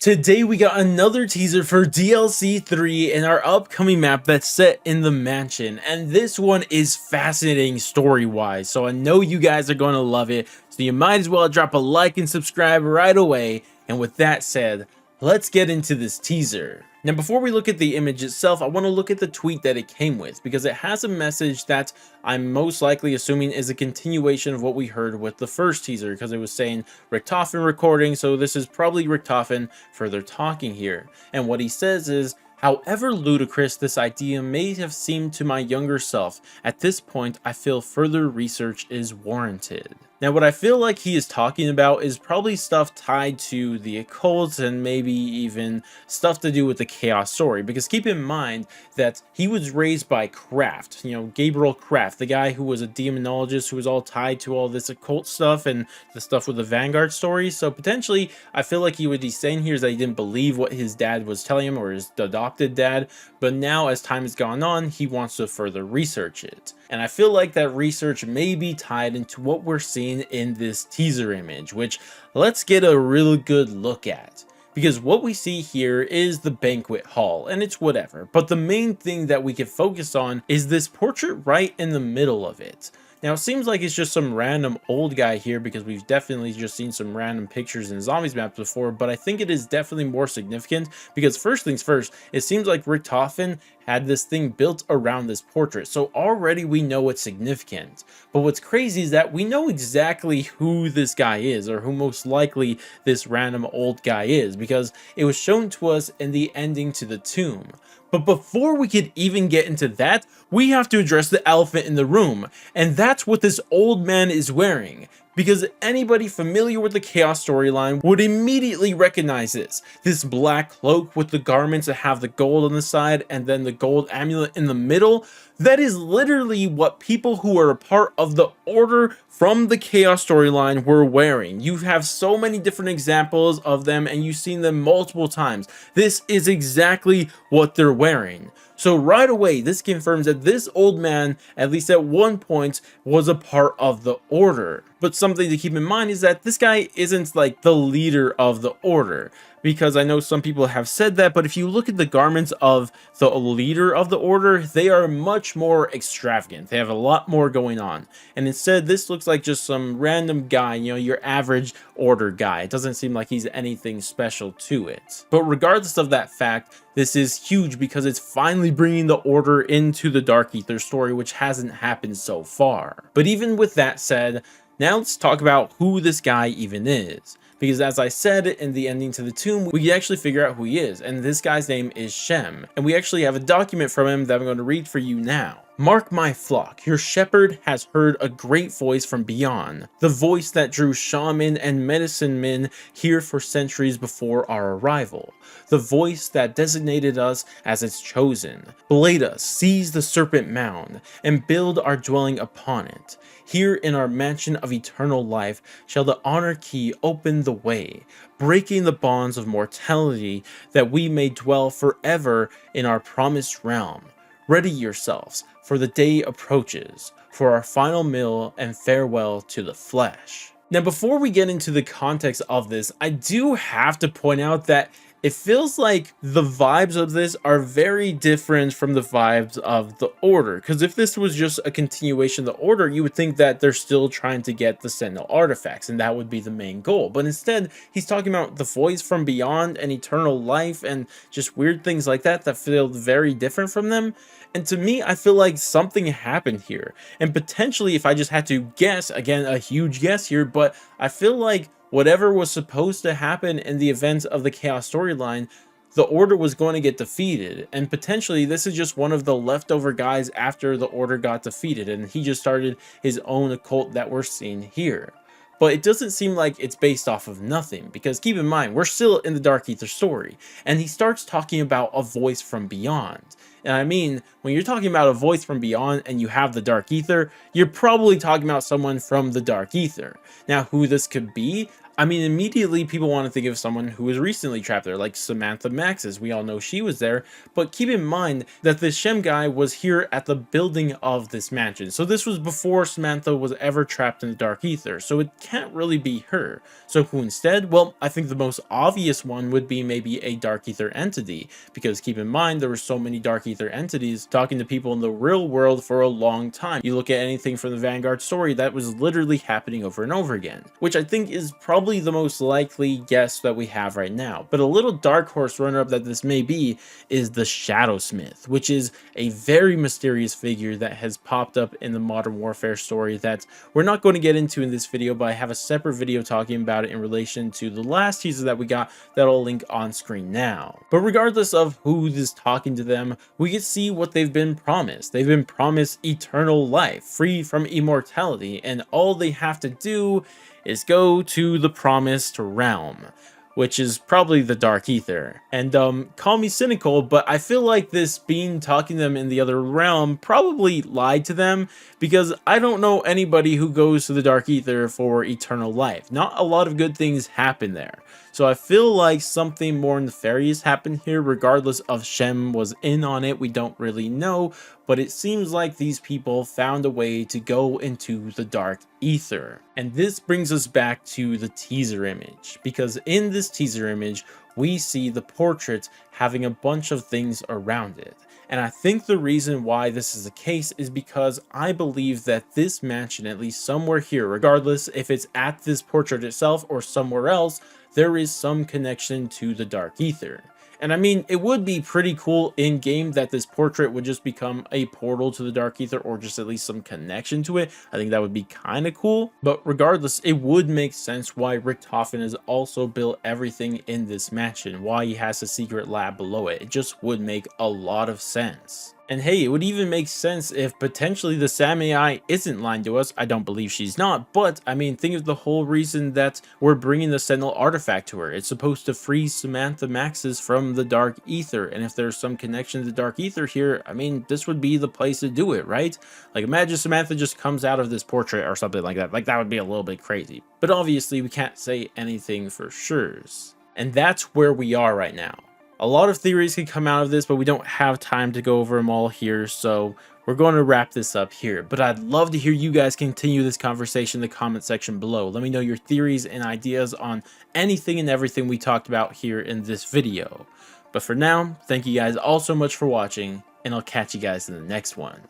Today we got another teaser for DLC 3 in our upcoming map that's set in the mansion, and this one is fascinating story-wise, so I know you guys are going to love it, so you might as well drop a like and subscribe right away. And with that said, let's get into this teaser. Now before we look at the image itself, I want to look at the tweet that it came with, because it has a message that I'm most likely assuming is a continuation of what we heard with the first teaser, because it was saying Richtofen recording, so this is probably Richtofen further talking here. And what he says is, however ludicrous this idea may have seemed to my younger self, at this point I feel further research is warranted. Now what I feel like he is talking about is probably stuff tied to the occult and maybe even stuff to do with the chaos story, because keep in mind that he was raised by Kraft, Gabriel Kraft, the guy who was a demonologist who was all tied to all this occult stuff and the stuff with the Vanguard story. So potentially I feel like what he's saying here is that he didn't believe what his dad was telling him, or his adopted dad, but now as time has gone on he wants to further research it. And I feel like that research may be tied into what we're seeing in this teaser image, which let's get a really good look at. Because what we see here is the banquet hall, and it's whatever, but the main thing that we can focus on is this portrait right in the middle of it. Now it seems like it's just some random old guy here, because we've definitely just seen some random pictures in zombies maps before, but I think it is definitely more significant, because first things first, it seems like Richtofen had this thing built around this portrait, so already we know it's significant. But what's crazy is that we know exactly who this guy is, or who most likely this random old guy is, because it was shown to us in the ending to the tomb. But before we could even get into that, we have to address the elephant in the room, and that's what this old man is wearing. Because anybody familiar with the Chaos storyline would immediately recognize this black cloak with the garments that have the gold on the side and then the gold amulet in the middle. That is literally what people who are a part of the Order from the Chaos storyline were wearing. You have so many different examples of them and you've seen them multiple times. This is exactly what they're wearing. So right away, this confirms that this old man, at least at one point, was a part of the Order. But something to keep in mind is that this guy isn't like the leader of the Order, because I know some people have said that, but if you look at the garments of the leader of the Order, they are much more extravagant. They have a lot more going on. And instead, this looks like just some random guy, your average Order guy. It doesn't seem like he's anything special to it. But regardless of that fact, this is huge because it's finally bringing the Order into the Dark Ether story, which hasn't happened so far. But even with that said, now let's talk about who this guy even is. Because as I said in the ending to the tomb, we can actually figure out who he is, and this guy's name is Shem. And we actually have a document from him that I'm going to read for you now. Mark my flock, your shepherd has heard a great voice from beyond, the voice that drew shaman and medicine men here for centuries before our arrival, the voice that designated us as its chosen. Blade us, seize the serpent mound, and build our dwelling upon it. Here in our mansion of eternal life shall the honor key open the way, breaking the bonds of mortality that we may dwell forever in our promised realm. Ready yourselves, for the day approaches, for our final meal and farewell to the flesh. Now before we get into the context of this, I do have to point out that it feels like the vibes of this are very different from the vibes of the Order. Because if this was just a continuation of the Order, you would think that they're still trying to get the Sentinel artifacts, and that would be the main goal. But instead, he's talking about the voice from beyond and eternal life and just weird things like that that feel very different from them. And to me, I feel like something happened here. And potentially, if I just had to guess, again, a huge guess here, but I feel like whatever was supposed to happen in the events of the Chaos storyline, the Order was going to get defeated, and potentially this is just one of the leftover guys after the Order got defeated, and he just started his own occult that we're seeing here. But it doesn't seem like it's based off of nothing, because keep in mind, we're still in the Dark Ether story, and he starts talking about a voice from beyond. And I mean, when you're talking about a voice from beyond and you have the Dark Ether, you're probably talking about someone from the Dark Ether. Now, who this could be, I mean, immediately people want to think of someone who was recently trapped there, like Samantha Maxis. We all know she was there, but keep in mind that this Shem guy was here at the building of this mansion. So this was before Samantha was ever trapped in the Dark Ether, so it can't really be her. So who instead? Well, I think the most obvious one would be maybe a Dark Ether entity, because keep in mind there were so many Dark Ether entities talking to people in the real world for a long time. You look at anything from the Vanguard story, that was literally happening over and over again, which I think is probably the most likely guess that we have right now. But a little dark horse runner-up that this may be is the Shadowsmith, which is a very mysterious figure that has popped up in the Modern Warfare story that we're not going to get into in this video, but I have a separate video talking about it in relation to the last teaser that we got that I'll link on screen now. But regardless of who is talking to them, we can see what they've been promised. They've been promised eternal life, free from immortality, and all they have to do is go to the promised realm, which is probably the Dark Ether. And call me cynical, but I feel like this being talking to them in the other realm probably lied to them, because I don't know anybody who goes to the Dark Ether for eternal life. Not a lot of good things happen there. So I feel like something more nefarious happened here. Regardless of Shem was in on it, we don't really know, but it seems like these people found a way to go into the Dark Ether. And this brings us back to the teaser image, because in this teaser image we see the portrait having a bunch of things around it. And I think the reason why this is the case is because I believe that this mansion, at least somewhere here, regardless if it's at this portrait itself or somewhere else, there is some connection to the Dark Ether. And I mean, it would be pretty cool in game that this portrait would just become a portal to the Dark Ether, or just at least some connection to it. I think that would be kind of cool. But regardless, it would make sense why Richtofen has also built everything in this mansion, why he has a secret lab below it. It just would make a lot of sense. And hey, it would even make sense if potentially the Sam AI isn't lying to us. I don't believe she's not, but I mean, think of the whole reason that we're bringing the Sentinel artifact to her. It's supposed to free Samantha Maxis from the Dark Ether, and if there's some connection to the Dark Ether here, I mean, this would be the place to do it, right? Like, imagine Samantha just comes out of this portrait or something like that. Like, that would be a little bit crazy. But obviously, we can't say anything for sure. And that's where we are right now. A lot of theories can come out of this, but we don't have time to go over them all here, so we're going to wrap this up here. But I'd love to hear you guys continue this conversation in the comment section below. Let me know your theories and ideas on anything and everything we talked about here in this video. But for now, thank you guys all so much for watching, and I'll catch you guys in the next one.